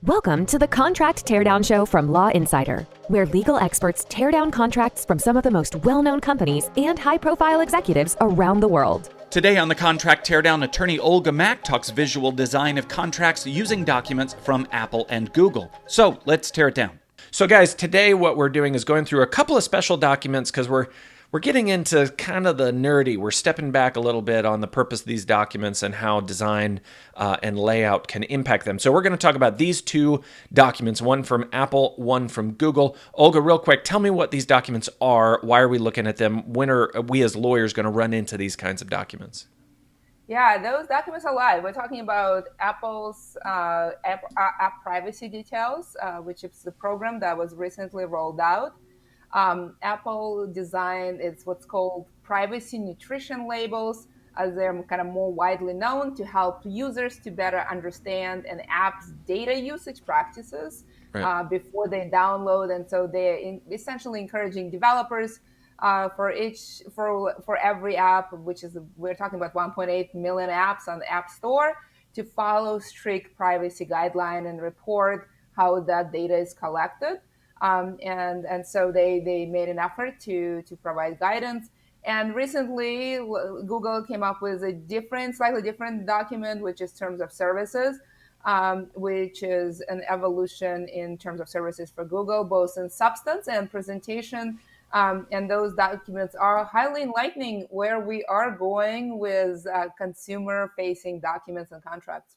Welcome to the Contract Teardown Show from Law Insider, where legal experts tear down contracts from some of the most well-known companies and high-profile executives around the world. Today on the Contract Teardown, attorney Olga V talks visual design of contracts using documents from Apple and Google. So let's tear it down. So guys, today what we're doing is going through a couple of special documents because we're getting into kind of the nerdy. We're stepping back a little bit on the purpose of these documents and how design and layout can impact them. So we're going to talk about these two documents, one from Apple, one from Google. Olga, real quick, tell me what these documents are. Why are we looking at them? When are we as lawyers going to run into these kinds of documents? Yeah, those documents are live. We're talking about Apple's app privacy details, which is the program that was recently rolled out. Apple designed what's called privacy nutrition labels, as they're kind of more widely known, to help users to better understand an app's data usage practices before they download. And so they're essentially encouraging developers for every app, we're talking about 1.8 million apps on the App Store, to follow strict privacy guidelines and report how that data is collected. And so they made an effort to provide guidance. And recently, Google came up with a slightly different document, which is terms of services, which is an evolution in terms of services for Google, both in substance and presentation. And those documents are highly enlightening where we are going with consumer-facing documents and contracts.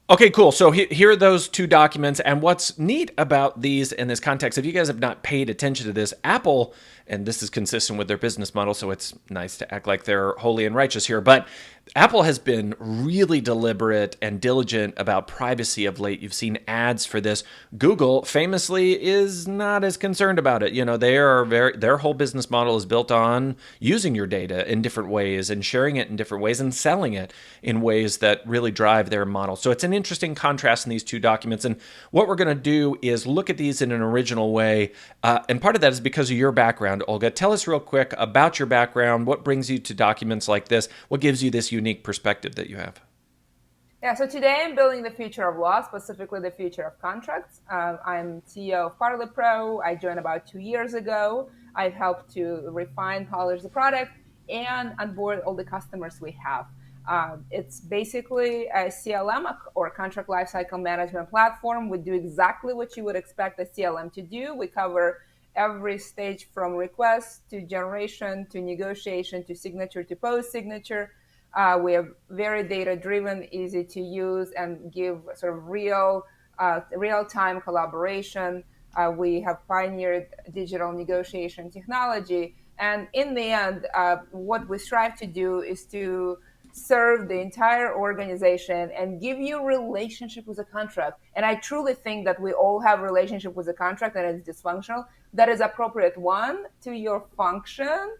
Okay, cool. So here are those two documents. And what's neat about these in this context, if you guys have not paid attention to this, Apple, and this is consistent with their business model, so it's nice to act like they're holy and righteous here, but Apple has been really deliberate and diligent about privacy of late. You've seen ads for this. Google famously is not as concerned about it. You know, their whole business model is built on using your data in different ways and sharing it in different ways and selling it in ways that really drive their model. So it's an interesting contrast in these two documents. And what we're going to do is look at these in an original way. And part of that is because of your background, Olga. Tell us real quick about your background. What brings you to documents like this? What gives you this unique perspective that you have? Yeah, so today I'm building the future of law, specifically the future of contracts. I'm CEO of Parley Pro. I joined about 2 years ago. I've helped to refine, polish the product, and onboard all the customers we have. It's basically a CLM, or contract lifecycle management platform. We do exactly what you would expect a CLM to do. We cover every stage from request to generation to negotiation to signature to post-signature. We are very data-driven, easy to use, and give sort of real-time collaboration. We have pioneered digital negotiation technology. And in the end, what we strive to do is to serve the entire organization and give you a relationship with a contract. And I truly think that we all have a relationship with a contract that is dysfunctional, that is appropriate, one, to your function,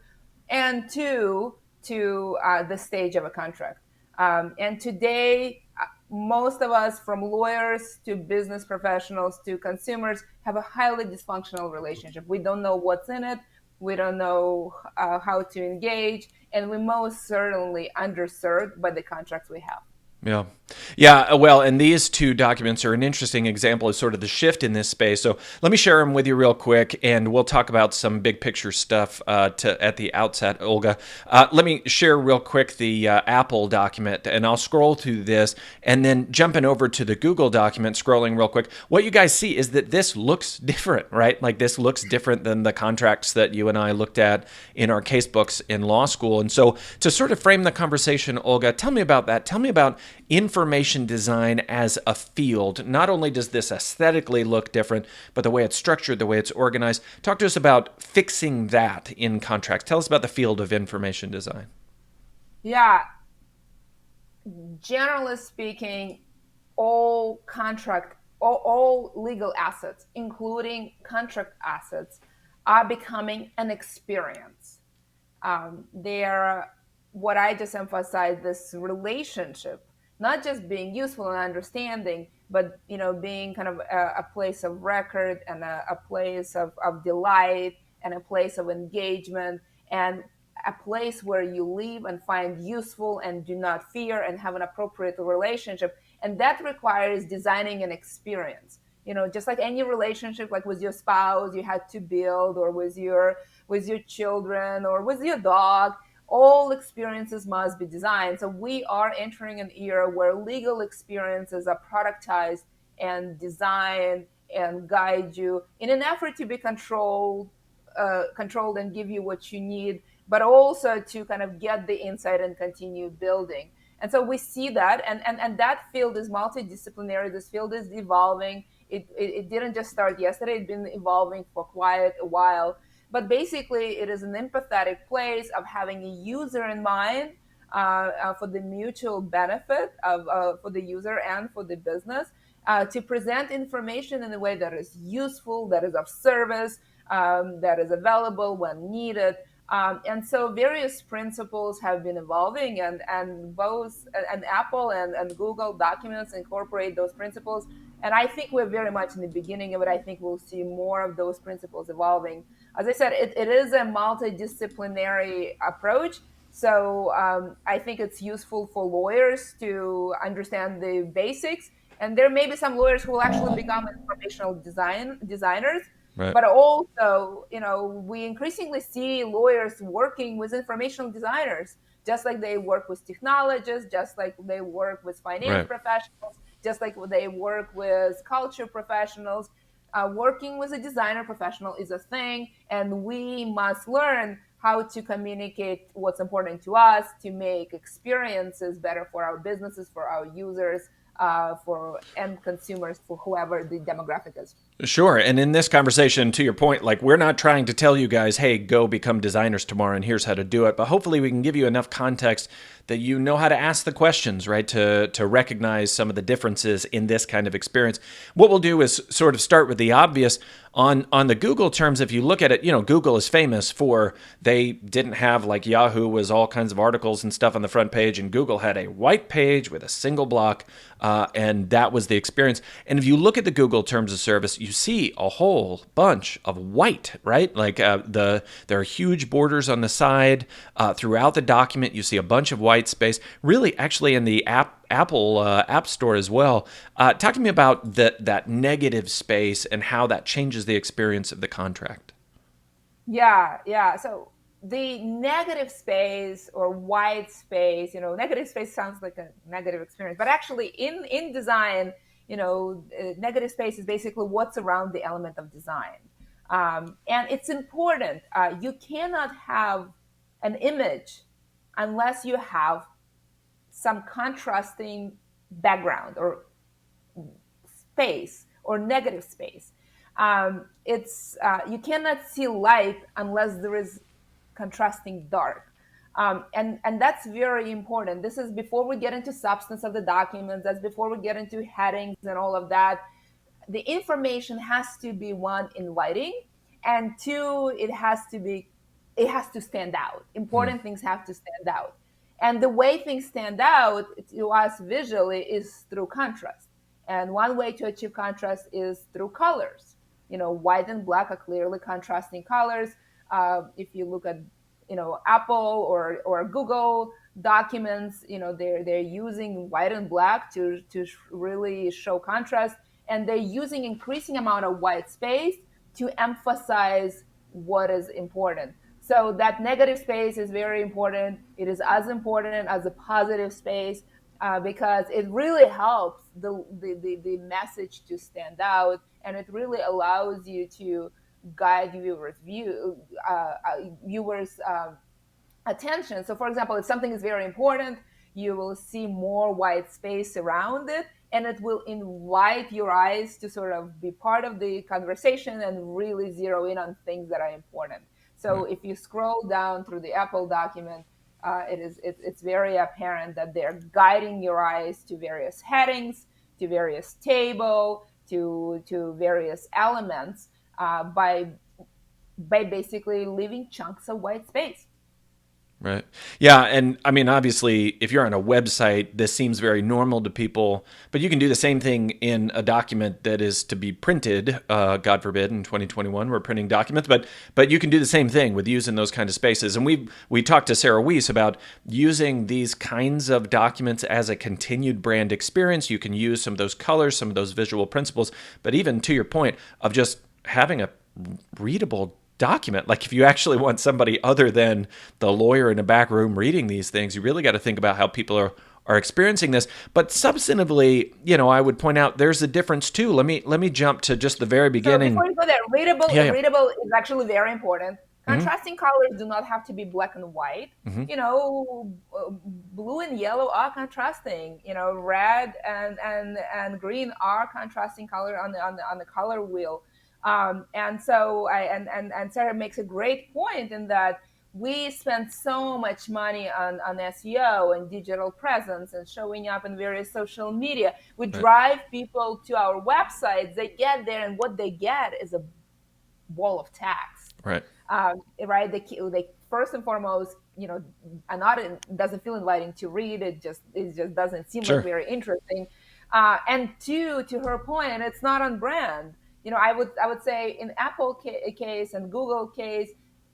and two, to the stage of a contract. And today, most of us, from lawyers to business professionals to consumers, have a highly dysfunctional relationship. We don't know what's in it. We don't know how to engage. And we're most certainly underserved by the contracts we have. Yeah. Well, and these two documents are an interesting example of sort of the shift in this space. So let me share them with you real quick, and we'll talk about some big picture stuff at the outset, Olga. Let me share real quick the Apple document, and I'll scroll through this, and then jumping over to the Google document, scrolling real quick. What you guys see is that this looks different, right? Like this looks different than the contracts that you and I looked at in our case books in law school. And so to sort of frame the conversation, Olga, tell me about that. Tell me about information design as a field. Not only does this aesthetically look different, but the way it's structured, the way it's organized. Talk to us about fixing that in contracts. Tell us about the field of information design. Yeah. Generally speaking, all legal assets, including contract assets, are becoming an experience. What I just emphasized, this relationship, not just being useful and understanding, but being kind of a place of record and a place of delight and a place of engagement and a place where you live and find useful and do not fear and have an appropriate relationship. And that requires designing an experience. Just like any relationship, like with your spouse, you had to build, or with your children, or with your dog, all experiences must be designed. So we are entering an era where legal experiences are productized and designed and guide you in an effort to be controlled and give you what you need, but also to kind of get the insight and continue building. And so we see that, and that field is multidisciplinary. This field is evolving. It didn't just start yesterday. It's been evolving for quite a while. But basically, it is an empathetic place of having a user in mind, for the mutual benefit for the user and for the business, to present information in a way that is useful, that is of service, that is available when needed. And so various principles have been evolving, and both and Apple and Google documents incorporate those principles. And I think we're very much in the beginning of it. I think we'll see more of those principles evolving. As I said, it is a multidisciplinary approach. So I think it's useful for lawyers to understand the basics. And there may be some lawyers who will actually become informational designers. Right. But also, we increasingly see lawyers working with informational designers, just like they work with technologists, just like they work with finance professionals, just like they work with culture professionals. Working with a designer professional is a thing, and we must learn how to communicate what's important to us to make experiences better for our businesses, for our users, for end consumers, for whoever the demographic is. Sure. And in this conversation, to your point, like, we're not trying to tell you guys, hey, go become designers tomorrow and here's how to do it. But hopefully we can give you enough context that you know how to ask the questions, right? To recognize some of the differences in this kind of experience. What we'll do is sort of start with the obvious. On the Google terms, if you look at it, Google is famous for, they didn't have, like Yahoo was all kinds of articles and stuff on the front page, and Google had a white page with a single block, and that was the experience. And if you look at the Google terms of service, you see a whole bunch of white, right? Like there are huge borders on the side. Throughout the document, you see a bunch of white space, really actually in the Apple App Store as well. Talk to me about that negative space and how that changes the experience of the contract. Yeah. So the negative space or white space, negative space sounds like a negative experience, but actually in design, negative space is basically what's around the element of design. And it's important. You cannot have an image unless you have some contrasting background or space or negative space. You cannot see light unless there is contrasting dark. And that's very important. This is before we get into substance of the documents. That's before we get into headings and all of that. The information has to be, one, inviting, and two, it has to stand out. Important things have to stand out. And the way things stand out to us visually is through contrast. And one way to achieve contrast is through colors. White and black are clearly contrasting colors. If you look at, Apple or Google documents, they're using white and black to really show contrast. And they're using increasing amount of white space to emphasize what is important. So that negative space is very important. It is as important as a positive space, because it really helps the message to stand out, and it really allows you to guide viewers' attention. So, for example, if something is very important, you will see more white space around it, and it will invite your eyes to sort of be part of the conversation and really zero in on things that are important. So if you scroll down through the Apple document, it's very apparent that they're guiding your eyes to various headings, to various table, to various elements, by basically leaving chunks of white space. Right. Yeah. And I mean, obviously, if you're on a website, this seems very normal to people, but you can do the same thing in a document that is to be printed. God forbid, in 2021, we're printing documents, but you can do the same thing with using those kind of spaces. And we talked to Sarah Weiss about using these kinds of documents as a continued brand experience. You can use some of those colors, some of those visual principles, but even to your point of just having a readable document. Like if you actually want somebody other than the lawyer in a back room reading these things, you really got to think about how people are experiencing this. But substantively, I would point out there's a difference too. Let me jump to just the very beginning. So before you go there, readable Yeah. readable is actually very important. Mm-hmm. Contrasting colors do not have to be black and white. Mm-hmm. Blue and yellow are contrasting. Red and green are contrasting color on the color wheel. And so and Sarah makes a great point in that we spend so much money on SEO and digital presence and showing up in various social media. We drive people to our websites. They get there, and what they get is a wall of text. Right. Right. They first and foremost, doesn't feel inviting to read. It just doesn't seem like very interesting. And two, to her point, it's not on brand. I would say in Apple case and Google case,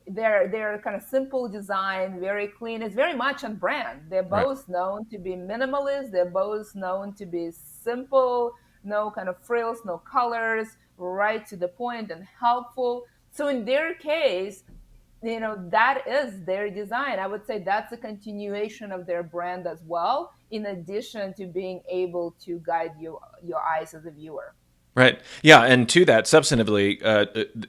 they're kind of simple design, very clean. It's very much on brand. They're both known to be minimalist. They're both known to be simple, no kind of frills, no colors, right to the point and helpful. So in their case, that is their design. I would say that's a continuation of their brand as well, in addition to being able to guide your eyes as a viewer. Right. Yeah. And to that, substantively,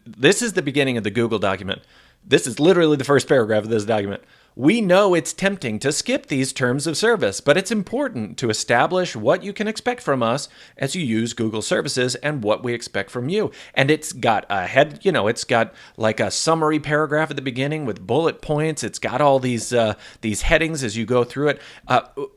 this is the beginning of the Google document. This is literally the first paragraph of this document. We know it's tempting to skip these terms of service, but it's important to establish what you can expect from us as you use Google services and what we expect from you. And it's got a head, it's got like a summary paragraph at the beginning with bullet points. It's got all these headings as you go through it.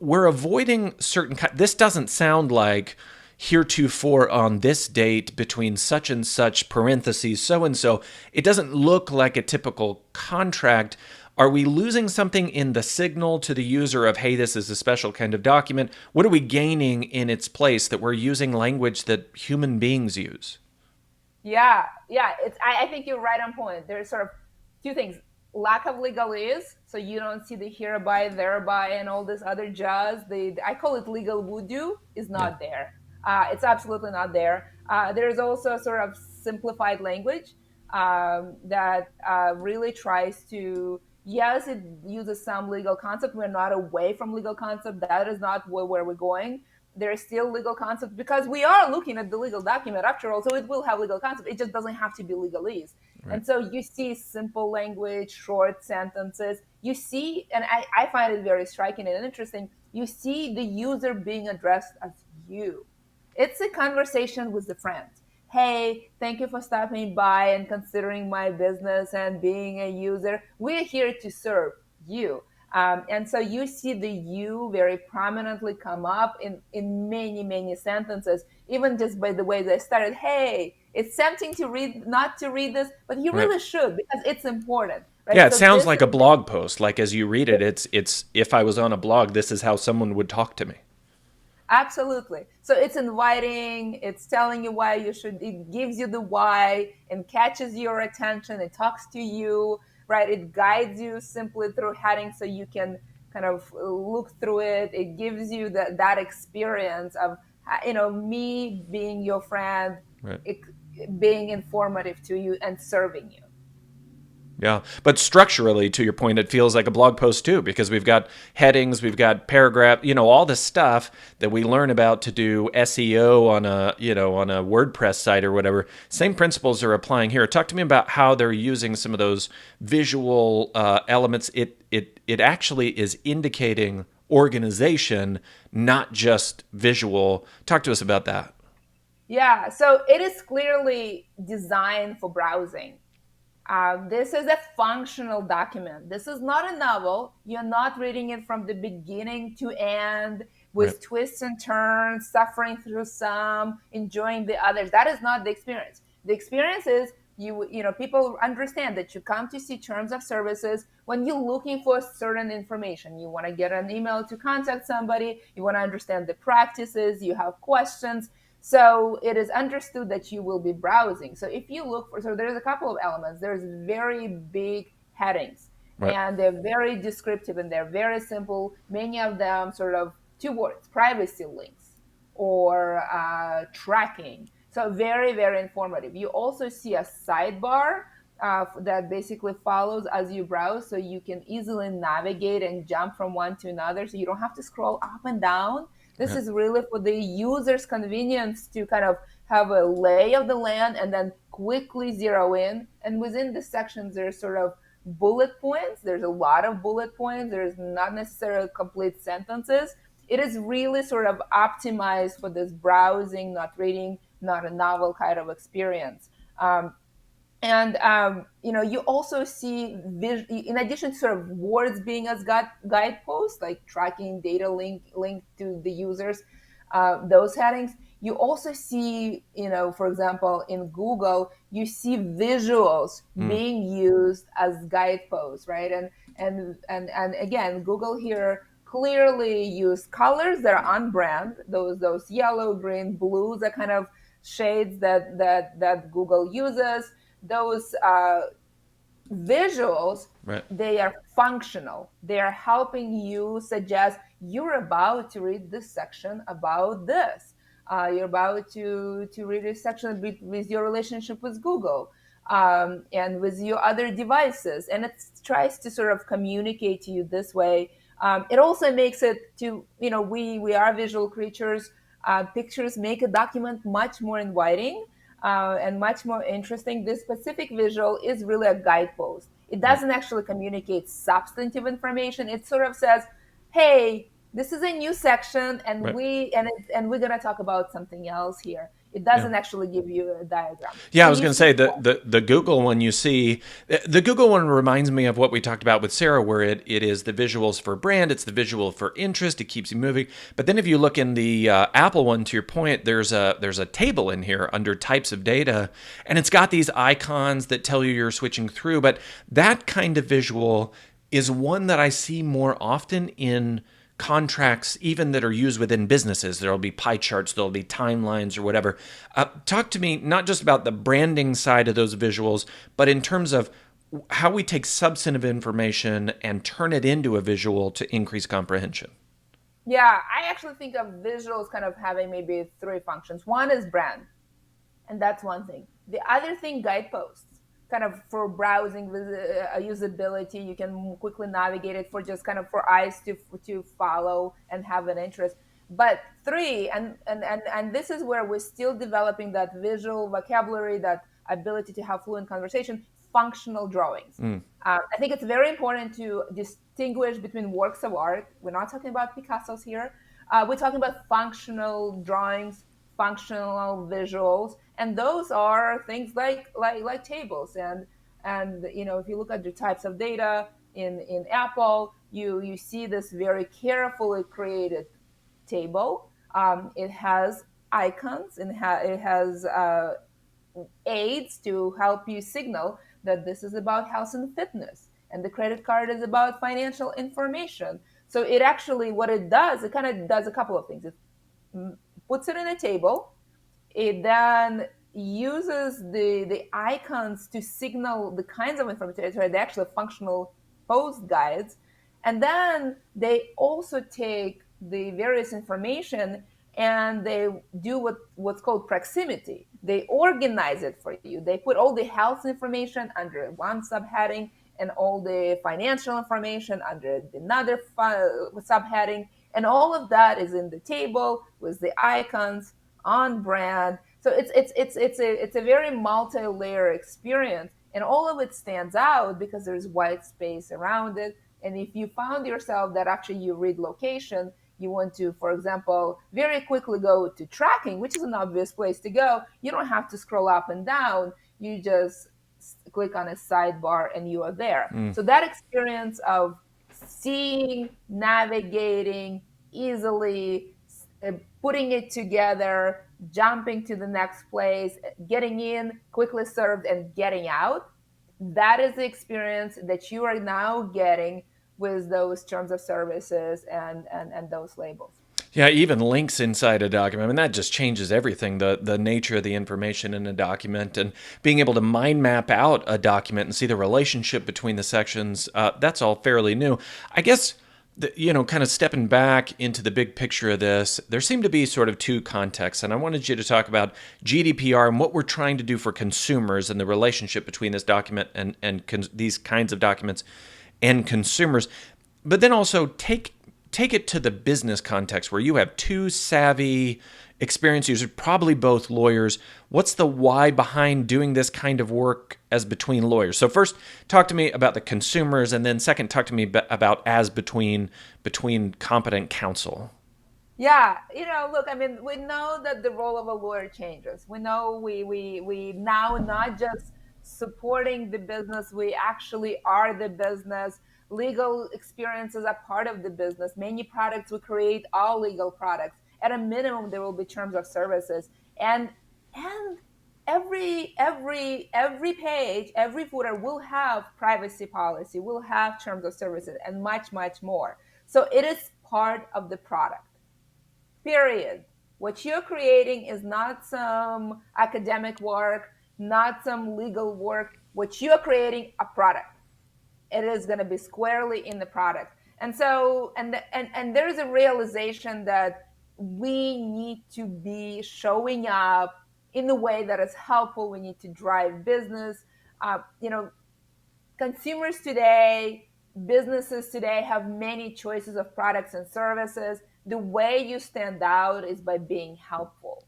We're avoiding certain. This doesn't sound like heretofore on this date between such and such parentheses so and so. It doesn't look like a typical contract. Are we losing something in the signal to the user of, hey, this is a special kind of document? What are we gaining in its place that we're using language that human beings use? Yeah. I think you're right on point. There's sort of two things. Lack of legalese, so you don't see the hereby, thereby, and all this other jazz. I call it legal voodoo, is not there. It's absolutely not there. There's also sort of simplified language that really tries to, yes, it uses some legal concept. We're not away from legal concept. That is not where we're going. There is still legal concept because we are looking at the legal document after all, so it will have legal concept. It just doesn't have to be legalese. Right. And so you see simple language, short sentences. You see, and I find it very striking and interesting, you see the user being addressed as you. It's a conversation with the friend. Hey, thank you for stopping by and considering my business and being a user. We're here to serve you. And so you see the you very prominently come up in many, many sentences, even just by the way they started. Hey, it's tempting to read, not to read this, but you really should because it's important. Right? Yeah, it sounds like a blog post. Like as you read it, it's if I was on a blog, this is how someone would talk to me. Absolutely. So it's inviting, it's telling you why you should, it gives you the why and catches your attention. It talks to you, right? It guides you simply through headings so you can kind of look through it. It gives you that experience of, me being your friend, being informative to you and serving you. Yeah, but structurally, to your point, it feels like a blog post too, because we've got headings, we've got paragraph, all the stuff that we learn about to do SEO on a WordPress site or whatever. Same principles are applying here. Talk to me about how they're using some of those visual elements. It actually is indicating organization, not just visual. Talk to us about that. Yeah, so it is clearly designed for browsing. This is a functional document. This is not a novel. You're not reading it from the beginning to end with twists and turns, suffering through some, enjoying the others. That is not the experience. The experience is People understand that you come to see terms of services when you're looking for certain information. You want to get an email to contact somebody, you want to understand the practices, you have questions. So it is understood that you will be browsing. So if you look for, so there's a couple of elements. There's very big headings, Right. and they're very descriptive and they're very simple. Many of them sort of two words: privacy links or tracking. So very, very informative. You also see a sidebar that basically follows as you browse, so you can easily navigate and jump from one to another, so you don't have to scroll up and down. This Right. is really for the user's convenience to kind of have a lay of the land and then quickly zero in. And within the sections, there's sort of bullet points. There's a lot of bullet points. There's not necessarily complete sentences. It is really sort of optimized for this browsing, not reading, not a novel kind of experience. You also see, in addition to sort of words being as guideposts, like tracking data link to the users, those headings. You also see, for example, in Google, you see visuals being used as guideposts, right? And again, Google here clearly use colors that are on brand. Those yellow, green, blues are kind of shades that Google uses. Those visuals, Right. they are functional. They are helping you suggest you're about to read this section about this. You're about to read this section with your relationship with Google and with your other devices. And it tries to sort of communicate to you this way. It also makes it to, we are visual creatures. Pictures make a document much more inviting and much more interesting. This specific visual is really a guidepost. It Right. doesn't actually communicate substantive information. It sort of says, "Hey, this is a new section, and Right. we're gonna talk about something else here." It Yeah. doesn't actually give you a diagram. Yeah, So I was you going to see, say the Google one you see, the Google one reminds me of what we talked about with Sarah, where it is the visuals for brand, it's the visual for interest, it keeps you moving. But then if you look in the Apple one, to your point, there's a table in here under types of data, and it's got these icons that tell you you're switching through. But that kind of visual is one that I see more often in contracts, even that are used within businesses. There'll be pie charts, there'll be timelines or whatever. Talk to me not just about the branding side of those visuals, but in terms of how we take substantive information and turn it into a visual to increase comprehension. yeah, I actually think of visuals kind of having maybe three functions. One is brand, and that's one thing. The other thing, guideposts, kind of for browsing usability. You can quickly navigate it for just kind of for eyes to follow and have an interest. But three, and this is where we're still developing that visual vocabulary, that ability to have fluent conversation. Functional drawings. I think it's very important to distinguish between works of art. We're not talking about Picasso's here. We're talking about functional drawings, functional visuals, and those are things like tables. And if you look at the types of data in Apple, you see this very carefully created table. It has icons and it has aids to help you signal that this is about health and fitness, and the credit card is about financial information. So it actually, what it does, it kind of does a couple of things. It puts it in a table. It then uses the icons to signal the kinds of information. They're actually functional post guides. And then they also take the various information and they do what's called proximity. They organize it for you. They put all the health information under one subheading and all the financial information under another subheading. And all of that is in the table with the icons on brand. So it's a very multi-layer experience, and all of it stands out because there's white space around it. And if you found yourself that actually you read location, you want to, for example, very quickly go to tracking, which is an obvious place to go. You don't have to scroll up and down. You just click on a sidebar and you are there. So that experience of seeing, navigating easily, putting it together, jumping to the next place, getting in, quickly served, and getting out. That is the experience that you are now getting with those terms of services and those labels. Yeah, even links inside a document. I mean, that just changes everything. The nature of the information in a document and being able to mind map out a document and see the relationship between the sections. That's all fairly new. I guess, kind of stepping back into the big picture of this, there seem to be sort of two contexts. And I wanted you to talk about GDPR and what we're trying to do for consumers and the relationship between this document and these kinds of documents and consumers. But then also take it to the business context where you have two savvy, experienced users, probably both lawyers. What's the why behind doing this kind of work as between lawyers? So first, talk to me about the consumers, and then second, talk to me about as between competent counsel. Yeah, look, I mean, we know that the role of a lawyer changes. We know we now not just supporting the business, we actually are the business. Legal experiences are part of the business. Many products we create are legal products. At a minimum, there will be terms of services, and every page, every footer will have privacy policy, will have terms of services, and much more. So it is part of the product. Period. What you're creating is not some academic work, not some legal work. What you're creating, a product. It is going to be squarely in the product. And so, and there is a realization that we need to be showing up in a way that is helpful. We need to drive business. Consumers today, businesses today have many choices of products and services. The way you stand out is by being helpful.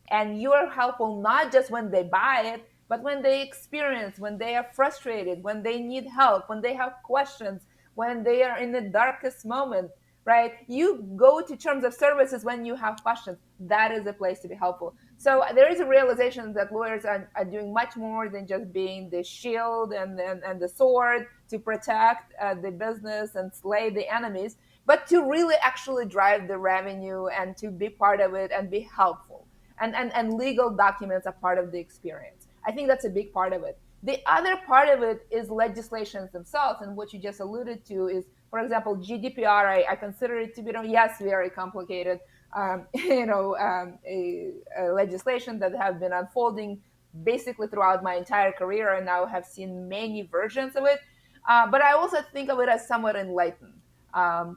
And you are helpful not just when they buy it, but when they experience, when they are frustrated, when they need help, when they have questions, when they are in the darkest moment, right? You go to terms of services when you have questions. That is a place to be helpful. So there is a realization that lawyers are doing much more than just being the shield and the sword to protect the business and slay the enemies, but to really actually drive the revenue and to be part of it and be helpful. And legal documents are part of the experience. I think that's a big part of it. The other part of it is legislations themselves. And what you just alluded to is, for example, GDPR, I consider it to be, yes, very complicated, a legislation that have been unfolding basically throughout my entire career, and now have seen many versions of it. But I also think of it as somewhat enlightened.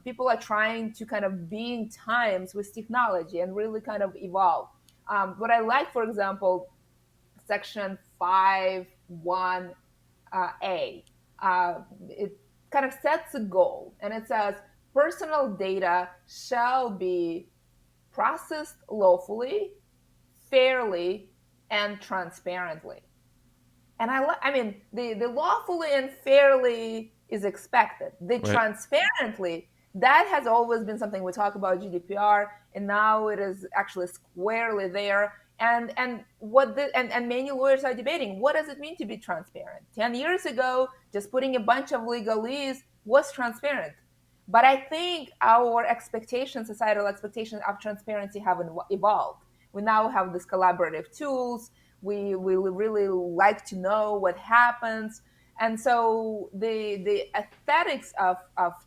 People are trying to kind of be in times with technology and really kind of evolve. What I like, for example, Section 5.1a, it kind of sets a goal, and it says personal data shall be processed lawfully, fairly, and transparently. And I mean, the lawfully and fairly is expected. The right. Transparently, that has always been something we talk about GDPR, and now it is actually squarely there. And many lawyers are debating, what does it mean to be transparent? 10 years ago, just putting a bunch of legalese was transparent. But I think our expectations, societal expectations of transparency have evolved. We now have these collaborative tools. We really like to know what happens. And so the aesthetics of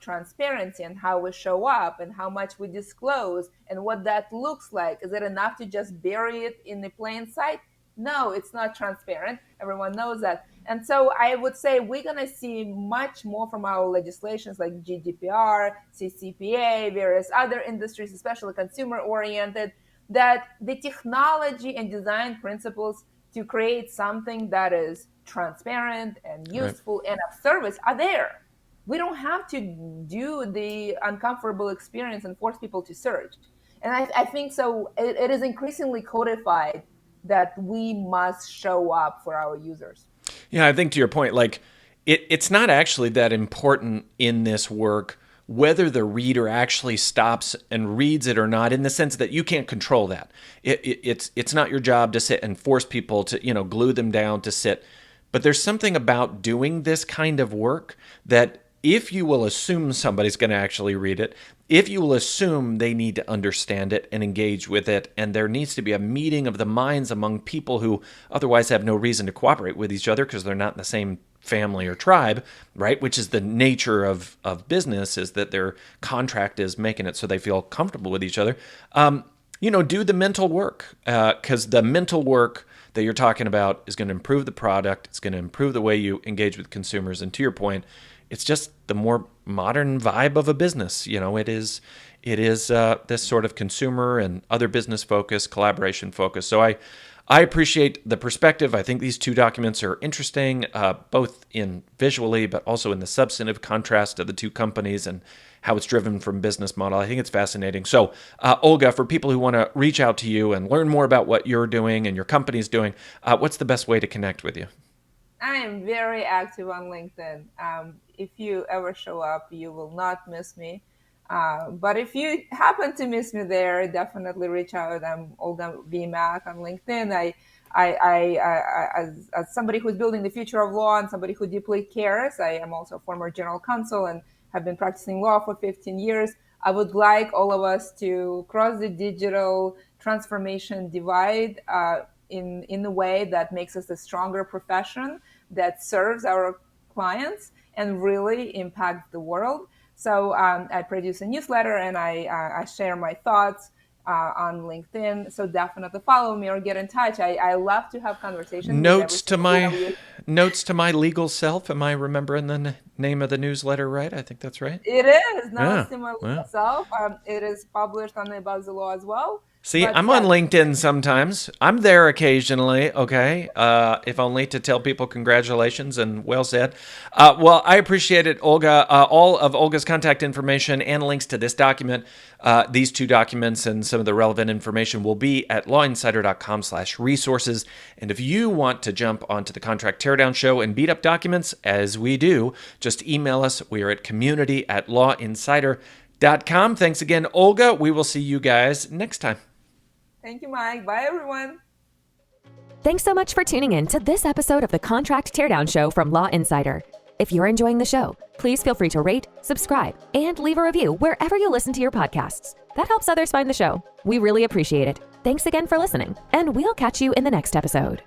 transparency and how we show up and how much we disclose and what that looks like, is it enough to just bury it in the plain sight? No, it's not transparent. Everyone knows that. And so I would say we're going to see much more from our legislations like GDPR, CCPA, various other industries, especially consumer-oriented, that the technology and design principles to create something that is transparent and useful right. and of service are there. We don't have to do the uncomfortable experience and force people to search. And I think so it is increasingly codified that we must show up for our users. Yeah, I think to your point, like it's not actually that important in this work whether the reader actually stops and reads it or not, in the sense that you can't control that. It's not your job to sit and force people to glue them down to sit. But there's something about doing this kind of work that if you will assume somebody's going to actually read it, if you will assume they need to understand it and engage with it, and there needs to be a meeting of the minds among people who otherwise have no reason to cooperate with each other because they're not in the same family or tribe, right? Which is the nature of business, is that their contract is making it so they feel comfortable with each other. Do the mental work, because the mental work that you're talking about is going to improve the product. It's going to improve the way you engage with consumers. And to your point, it's just the more modern vibe of a business. It is this sort of consumer and other business focus, collaboration focus. So I appreciate the perspective. I think these two documents are interesting, both in visually, but also in the substantive contrast of the two companies and how it's driven from business model. I think it's fascinating. So, Olga, for people who want to reach out to you and learn more about what you're doing and your company's doing, what's the best way to connect with you? I am very active on LinkedIn. If you ever show up, you will not miss me. But if you happen to miss me there, definitely reach out. I'm Olga V. Mack on LinkedIn. As somebody who's building the future of law and somebody who deeply cares, I am also a former general counsel and have been practicing law for 15 years. I would like all of us to cross the digital transformation divide in a way that makes us a stronger profession that serves our clients and really impacts the world. So I produce a newsletter and I share my thoughts on LinkedIn. So definitely follow me or get in touch. I love to have conversations. Notes to my legal self. Am I remembering the name of the newsletter right? I think that's right. It is. Notes to my legal self. It is published on About the Law as well. See, I'm on LinkedIn sometimes. I'm there occasionally, okay? If only to tell people congratulations and well said. Well, I appreciate it, Olga. All of Olga's contact information and links to this document, these two documents, and some of the relevant information will be at lawinsider.com/resources. And if you want to jump onto the Contract Teardown show and beat up documents, as we do, just email us. We are at community@lawinsider.com. Thanks again, Olga. We will see you guys next time. Thank you, Mike. Bye, everyone. Thanks so much for tuning in to this episode of the Contract Teardown Show from Law Insider. If you're enjoying the show, please feel free to rate, subscribe, and leave a review wherever you listen to your podcasts. That helps others find the show. We really appreciate it. Thanks again for listening, and we'll catch you in the next episode.